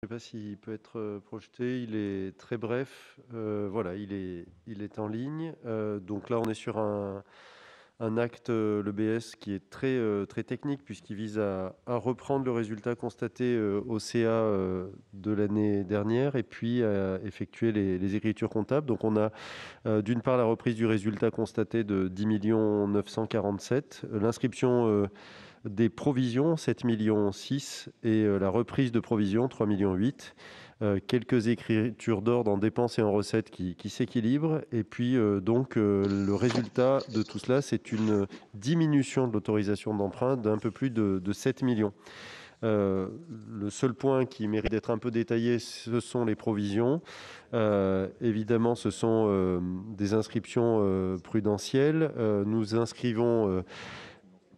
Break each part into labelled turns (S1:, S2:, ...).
S1: Je ne sais pas s'il peut être projeté, il est très bref. Voilà, il est en ligne. Donc là, on est sur un acte, le BS, qui est très technique, puisqu'il vise à reprendre le résultat constaté au CA de l'année dernière et puis à effectuer les écritures comptables. Donc on a d'une part la reprise du résultat constaté de 10 947 000, l'inscription des provisions, 7,6 millions, et la reprise de provisions, 3,8 millions. Quelques écritures d'ordre en dépenses et en recettes qui s'équilibrent. Et puis, le résultat de tout cela, c'est une diminution de l'autorisation d'emprunt d'un peu plus de 7 millions. Le seul point qui mérite d'être un peu détaillé, ce sont les provisions. Évidemment, ce sont des inscriptions prudentielles. Nous inscrivons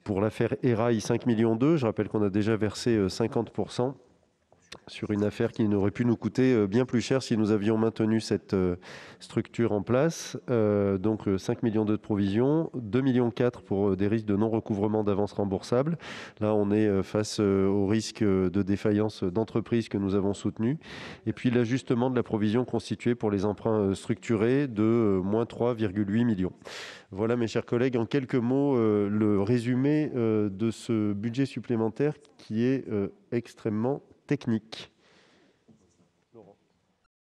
S1: pour l'affaire ERAI 5,2 millions. Je rappelle qu'on a déjà versé 50% sur une affaire qui n'aurait pu nous coûter bien plus cher si nous avions maintenu cette structure en place. Donc 5,2 millions de provisions, 2,4 millions pour des risques de non-recouvrement d'avances remboursables. Là, on est face au risque de défaillance d'entreprise que nous avons soutenu. Et puis l'ajustement de la provision constituée pour les emprunts structurés de moins 3,8 millions. Voilà, mes chers collègues, en quelques mots, le résumé de ce budget supplémentaire qui est extrêmement technique.